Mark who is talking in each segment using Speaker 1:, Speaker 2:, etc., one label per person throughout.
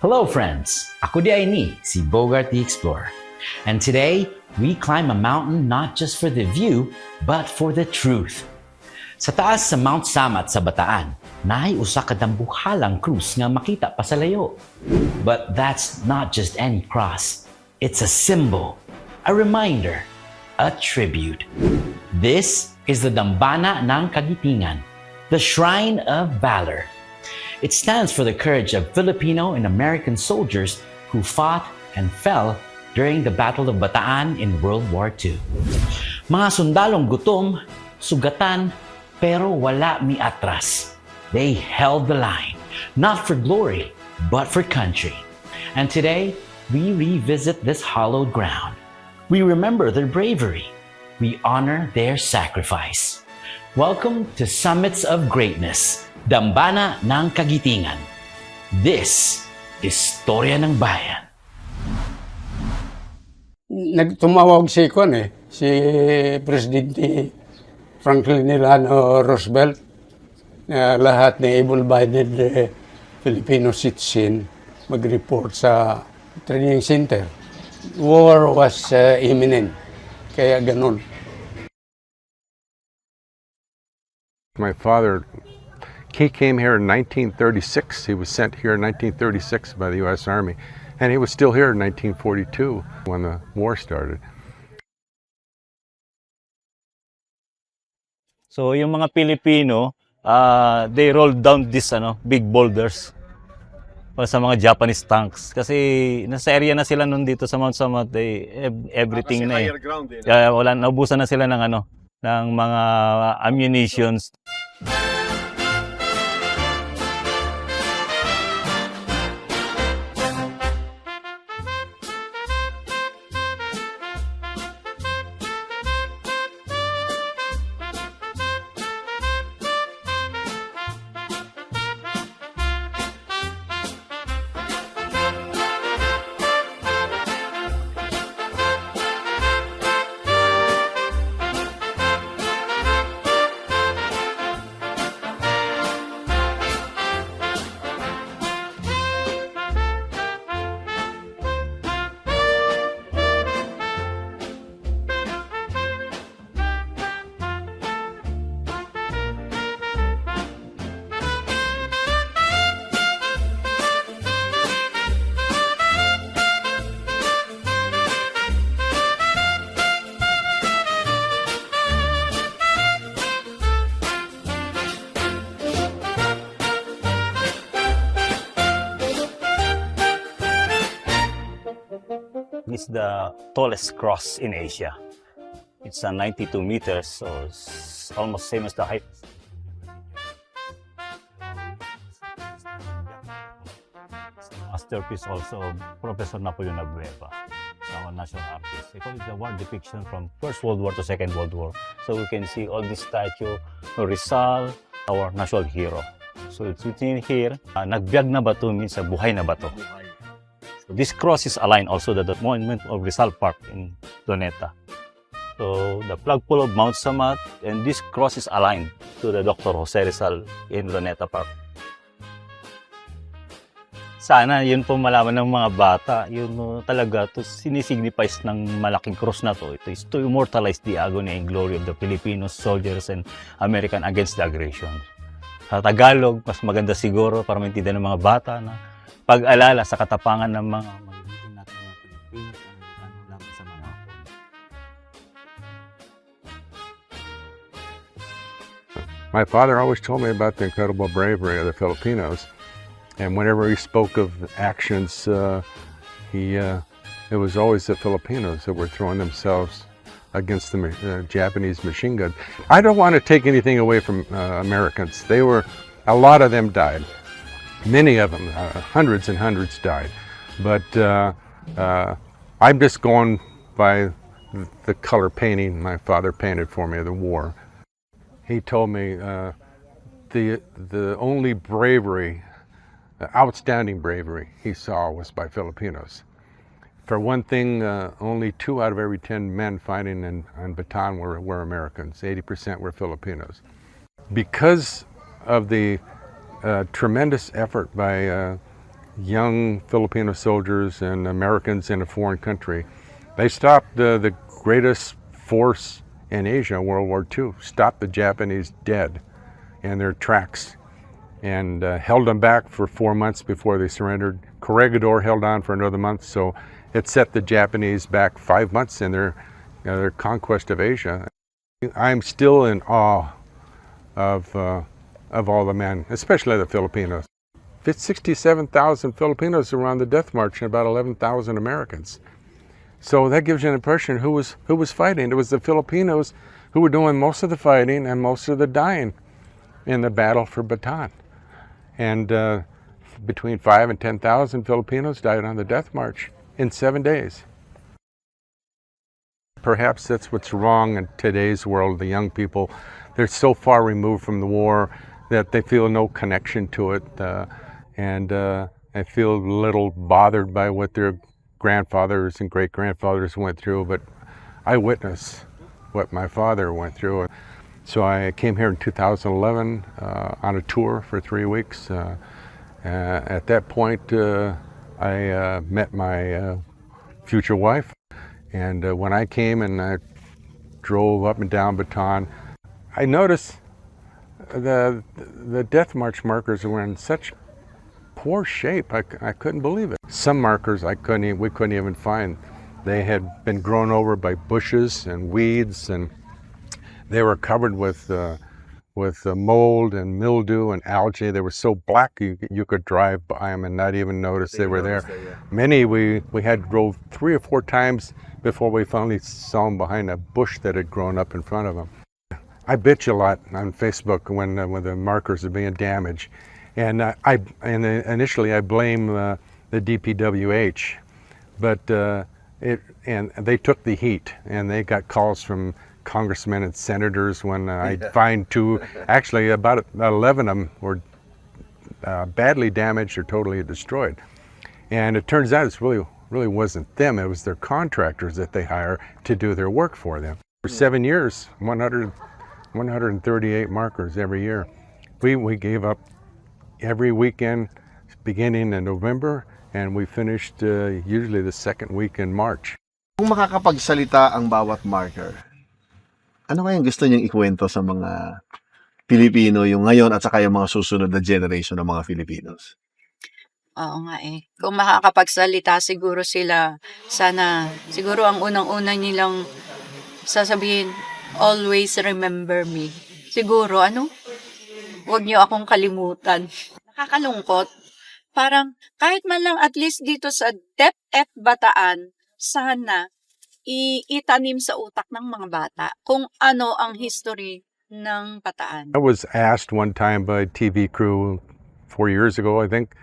Speaker 1: Hello friends! Ako di ay ni, si Bogart the Explorer. And today, we climb a mountain not just for the view, but for the truth. Sa taas sa Mount Samat sa Bataan, naay usa ka dambuhalang krus nga makita pa sa layo. But that's not just any cross. It's a symbol, a reminder, a tribute. This is the Dambana ng Kagitingan, the Shrine of Valor. It stands for the courage of Filipino and American soldiers who fought and fell during the Battle of Bataan in World War II. Mga sundalong gutom, sugatan, pero wala mi atras. They held the line, not for glory, but for country. And today, we revisit this hallowed ground. We remember their bravery. We honor their sacrifice. Welcome to Summits of Greatness, Dambana ng Kagitingan. This is Storya ng Bayan.
Speaker 2: Nagtumawag si Presidente Franklin Delano Roosevelt na lahat ng able-bodied Filipino citizen mag-report sa training center. War was imminent, kaya ganun.
Speaker 3: My father, he came here in 1936. He was sent here in 1936 by the U.S. Army, and he was still here in 1942 when the war started.
Speaker 4: So yung mga Pilipino, they rolled down these big boulders sa mga Japanese tanks. Kasi nasa area na sila nun dito sa Mount Samat, everything na eh. Wala, naubusan na sila ng ng mga ammunitions. It's the tallest cross in Asia. It's 92 meters, so it's almost same as the height. Masterpiece also of Professor Napoleon Abueva, our national artist. They call it the war depiction from First World War to Second World War. So we can see all this statue, Rizal, our national hero. So it's within here, nagbiag na bato means buhay na bato. So this cross is aligned also to the monument of Rizal Park in Luneta. So the flagpole of Mount Samat, and this cross is aligned to the Dr. Jose Rizal in Luneta Park. Sana yun po malaman ng mga bata, yun talaga to sinisignifies ng malaking cross na to. Ito is to immortalize the agony and glory of the Filipino soldiers and American against the aggression. Sa Tagalog, mas maganda siguro para maintindihan ng mga bata na pag-alala sa katapangan ng mga magiging natin mga Pilipino at lang sa mga Hapon.
Speaker 3: My father always told me about the incredible bravery of the Filipinos, and whenever he spoke of actions, it was always the Filipinos that were throwing themselves against the Japanese machine gun. I don't want to take anything away from Americans. A lot of them died. Many of them, hundreds and hundreds died. But I'm just going by the color painting my father painted for me of the war. He told me the only bravery, outstanding bravery he saw was by Filipinos. For one thing, only 2 out of every 10 men fighting in Bataan were Americans. 80% were Filipinos. Because of the tremendous effort by young Filipino soldiers and Americans in a foreign country, they stopped the greatest force in Asia, World War II, stopped the Japanese dead in their tracks and held them back for 4 months before they surrendered. Corregidor held on for another month, so it set the Japanese back 5 months in their conquest of Asia. I'm still in awe of all the men, especially the Filipinos. 67,000 Filipinos were on the death march and about 11,000 Americans. So that gives you an impression who was fighting. It was the Filipinos who were doing most of the fighting and most of the dying in the battle for Bataan. And between 5,000 and 10,000 Filipinos died on the death march in 7 days. Perhaps that's what's wrong in today's world. The young people, they're so far removed from the war that they feel no connection to it, and I feel a little bothered by what their grandfathers and great-grandfathers went through, but I witnessed what my father went through. So I came here in 2011 on a tour for 3 weeks. At that point, I met my future wife, and when I came and I drove up and down Bataan, I noticed the death march markers were in such poor shape. I couldn't believe it. Some markers we couldn't even find. They had been grown over by bushes and weeds, and they were covered with mold and mildew and algae. They were so black you could drive by them and not even notice they were there. Many we had drove 3 or 4 times before we finally saw them behind a bush that had grown up in front of them. I bitch a lot on Facebook when the markers are being damaged, and initially I blame the DPWH, but and they took the heat, and they got calls from congressmen and senators when I find 2, actually about 11 of them were badly damaged or totally destroyed. And it turns out it really wasn't them, it was their contractors that they hire to do their work for them. For 7 years, 138 markers every year. We gave up every weekend beginning in November, and we finished usually the second week in March.
Speaker 5: Kung makakapagsalita ang bawat marker, ano kayang gusto niyang ikwento sa mga Pilipino yung ngayon at saka yung mga susunod na generation ng mga Filipinos?
Speaker 6: Oo nga eh. Kung makakapagsalita siguro sila, sana, siguro ang unang-unang nilang sasabihin, always remember me. Siguro, huwag niyo akong kalimutan. Nakakalungkot. Parang, kahit man lang at least dito sa DepEd Bataan, sana itanim sa utak ng mga bata kung ano ang history ng Bataan.
Speaker 3: I was asked one time by a TV crew 4 years ago, I think,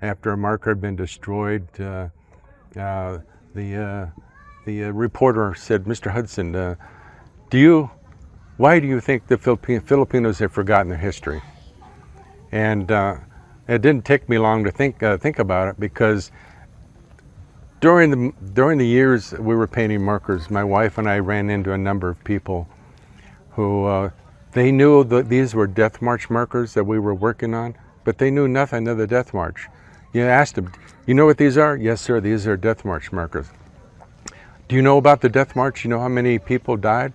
Speaker 3: after a marker had been destroyed, the reporter said, "Mr. Hudson, why do you think the Filipinos have forgotten their history?" And it didn't take me long to think about it, because during the years we were painting markers, my wife and I ran into a number of people who they knew that these were death march markers that we were working on, but they knew nothing of the death march. You asked them, "You know what these are?" "Yes, sir, these are death march markers." "Do you know about the death march? You know how many people died?"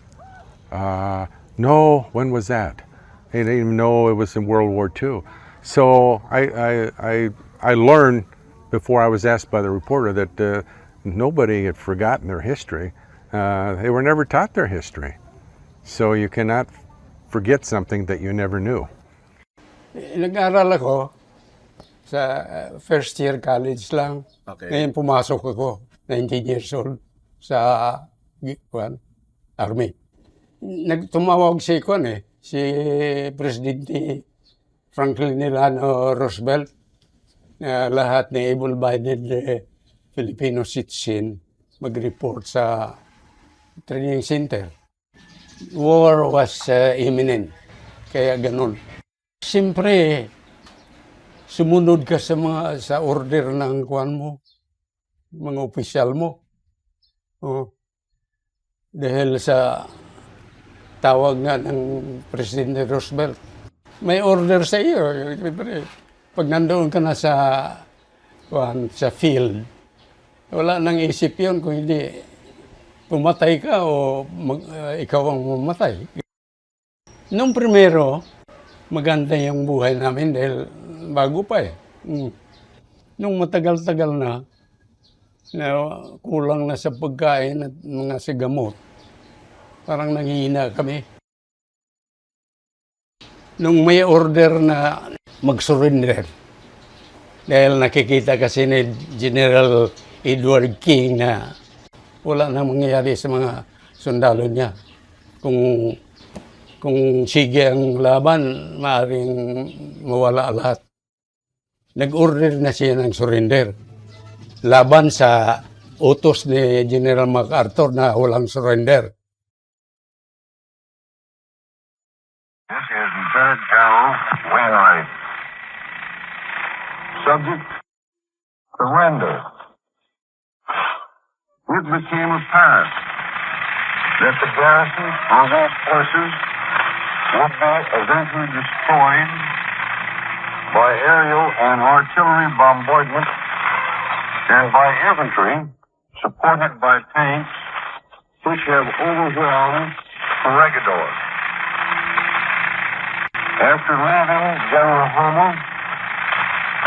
Speaker 3: "No, when was that?" They didn't even know it was in World War II. So I learned before I was asked by the reporter that nobody had forgotten their history. They were never taught their history. So you cannot forget something that you never knew.
Speaker 2: Nag-aral ako sa first year college lang.
Speaker 5: Okay.
Speaker 2: Ngayon pumasok ako, 19 years old, sa Army. Tumawag si Presidente Franklin Delano Roosevelt, lahat ng able-bodied Filipino citizen mag-report sa training center. War was imminent, kaya ganun. Siyempre, sumunod ka sa order ng kuan mo, mga opisyal mo. Dahil sa tawag nga ng Presidente Roosevelt, may order sa iyo. Pag nandoon ka na sa field, wala nang isip yun kung hindi pumatay ka o ikaw ang mamatay. Nung primero, maganda yung buhay namin dahil bago pa eh. Nung matagal-tagal na kulang na sa pagkain at mga sa gamot, parang nanghihina kami. Nung may order na mag-surrender, dahil nakikita kasi ni General Edward King na wala nang mangyayari sa mga sundalo niya. Kung sige ang laban, maaaring mawala lahat. Nag-order na siya ng surrender. Laban sa utos ni General MacArthur na walang surrender.
Speaker 7: This is Lieutenant General Wainwright. Subject, surrender. It became apparent that the garrison of these forces would be eventually destroyed by aerial and artillery bombardment and by infantry supported by tanks which have overwhelmed Corregidor. After leaving General Homer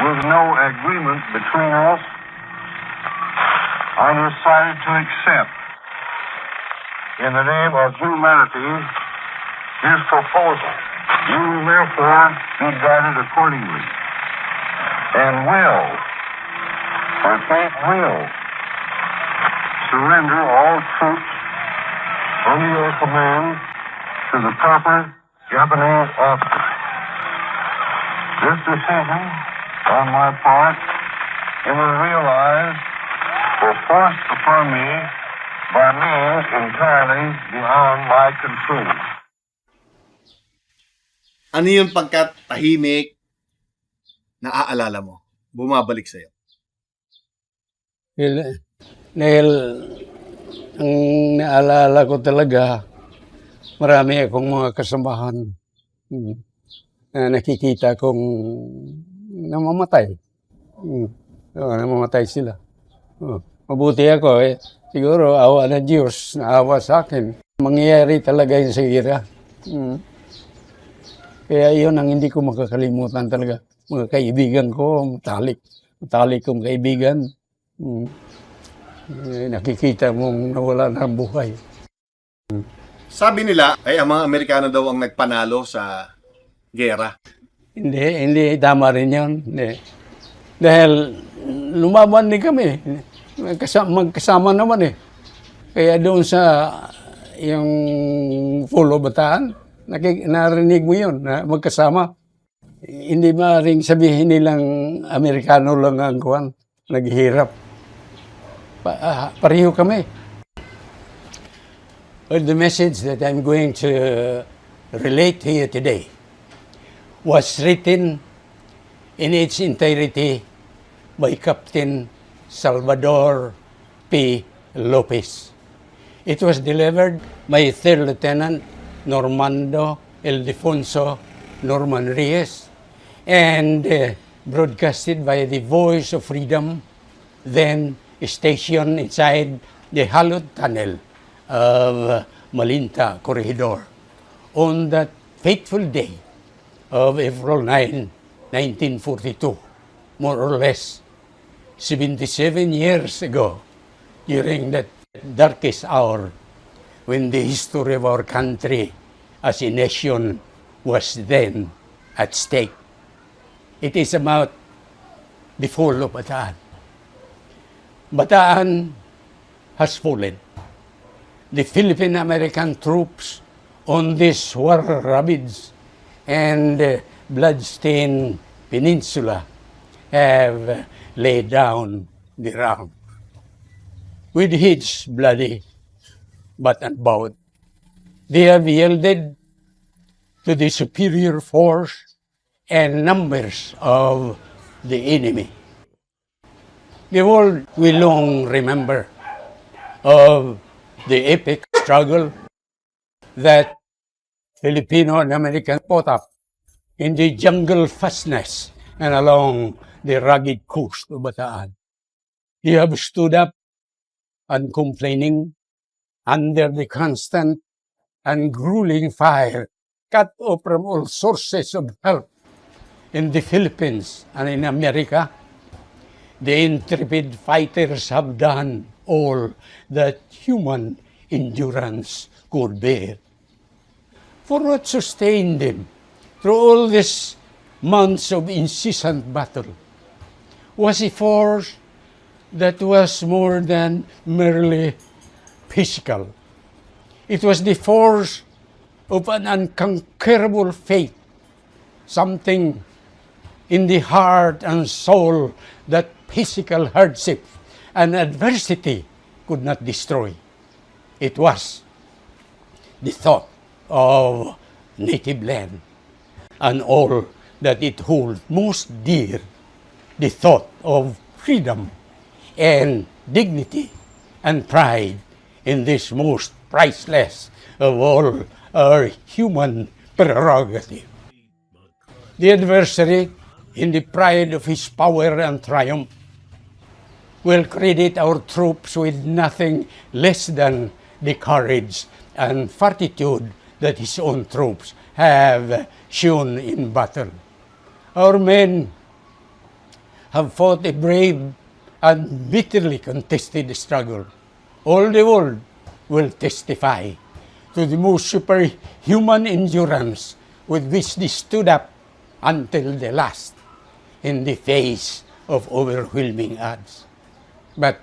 Speaker 7: with no agreement between us, I decided to accept, in the name of humanity, his proposal. You will therefore be guided accordingly, and will, surrender all troops under your command to the proper Japanese officer. This decision, on my part, it was realized, was forced upon me by means entirely beyond my control.
Speaker 5: Ano yung pagkat tahimik na aalala mo? Bumabalik sa'yo.
Speaker 2: Dahil ang naalala ko talaga, marami akong mga kasamahan na nakikita kong namamatay. Namamatay sila. Mabuti ako siguro awa ng Diyos, naawa sa akin. Mangyayari talaga yun sa ira. Kaya yun ang hindi ko makakalimutan talaga. Mga kaibigan ko, matalik kong kaibigan. Nakikita mong nawala na ang buhay.
Speaker 5: Sabi nila ay ang mga Amerikano daw ang nagpanalo sa gera.
Speaker 2: Hindi tama rin yun. Hindi. Dahil lumaban din kami. Magkasama naman eh. Kaya doon sa yung Battle of Bataan, narinig mo yun, na magkasama. Hindi maaaring sabihin nilang Amerikano lang ang naghihirap. Pareho kami. Well, the message that I'm going to relate to you today was written in its entirety by Captain Salvador P. Lopez. It was delivered by Third Lieutenant Normando Ildefonso Norman Reyes and broadcasted by the Voice of Freedom, then stationed inside the hallowed tunnel of Malinta Corregidor on that fateful day of April 9, 1942, more or less 77 years ago, during that darkest hour when the history of our country as a nation was then at stake. It is about the fall of Bataan. Bataan has fallen. The Filipino and American troops on this war-ravaged and blood-stained peninsula have laid down the ground. with heads bloody but unbowed. They have yielded to the superior force and numbers of the enemy. The world will long remember of the epic struggle that Filipino and American fought up in the jungle fastness and along the rugged coast of Bataan. They have stood up uncomplaining under the constant and grueling fire cut off from all sources of help in the Philippines and in America. The intrepid fighters have done all that human endurance could bear. For what sustained them through all these months of incessant battle was a force that was more than merely physical. It was the force of an unconquerable faith, something in the heart and soul that physical hardship and adversity could not destroy. It was the thought of native land and all that it holds most dear, the thought of freedom and dignity and pride in this most priceless of all our human prerogative. The adversary, in the pride of his power and triumph, will credit our troops with nothing less than the courage and fortitude that his own troops have shown in battle. Our men have fought a brave and bitterly contested struggle. All the world will testify to the most superhuman endurance with which they stood up until the last in the face of overwhelming odds. But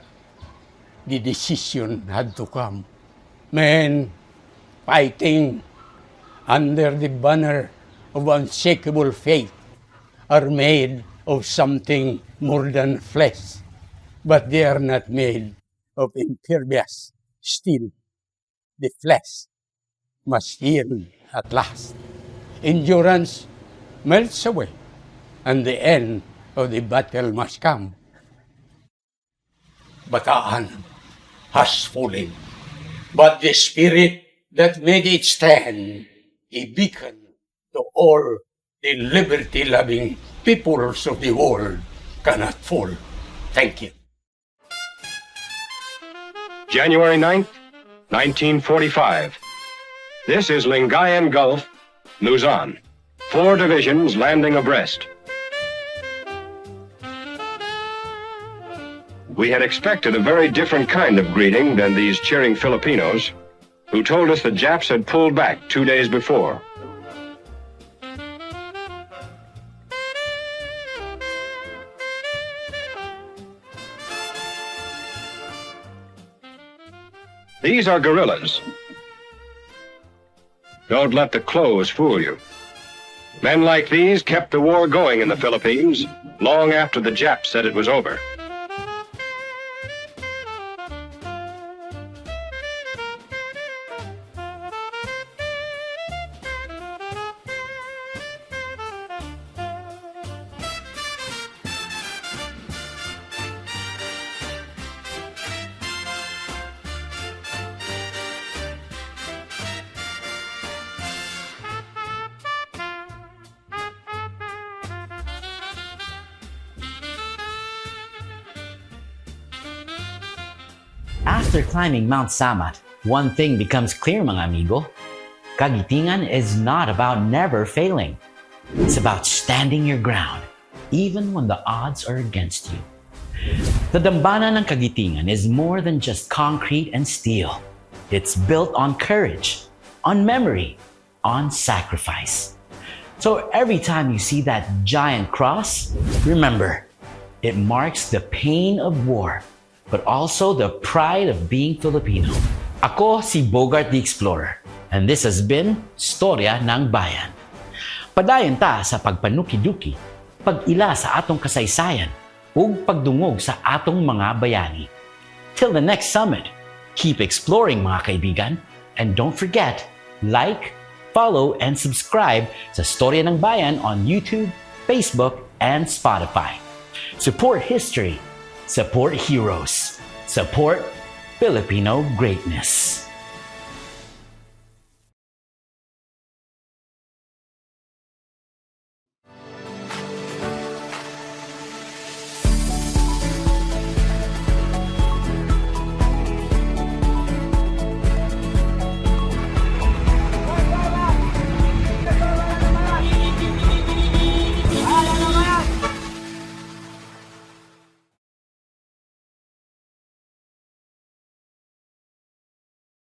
Speaker 2: the decision had to come. Men fighting under the banner of unshakable faith are made of something more than flesh, but they are not made of impervious steel. The flesh must yield at last. Endurance melts away, and the end of the battle must come. Bataan has fallen, but the spirit that made it stand, a beacon to all the liberty-loving peoples of the world, cannot fall. Thank you.
Speaker 8: January 9th, 1945. This is Lingayen Gulf, Luzon. 4 divisions landing abreast. We had expected a very different kind of greeting than these cheering Filipinos, who told us the Japs had pulled back 2 days before. These are guerrillas. Don't let the clothes fool you. Men like these kept the war going in the Philippines long after the Japs said it was over.
Speaker 1: After climbing Mount Samat, one thing becomes clear, mga amigo. Kagitingan is not about never failing. It's about standing your ground, even when the odds are against you. The Dambana ng Kagitingan is more than just concrete and steel. It's built on courage, on memory, on sacrifice. So every time you see that giant cross, remember, it marks the pain of war, but also the pride of being Filipino. Ako si Bogart the Explorer, and this has been Storya ng Bayan. Padayon ta sa pagpanukiduki, pag-ila sa atong kasaysayan, ug pagdungog sa atong mga bayani. Till the next summit, keep exploring mga kaibigan, and don't forget, like, follow, and subscribe sa Storya ng Bayan on YouTube, Facebook, and Spotify. Support history, support heroes, support Filipino greatness.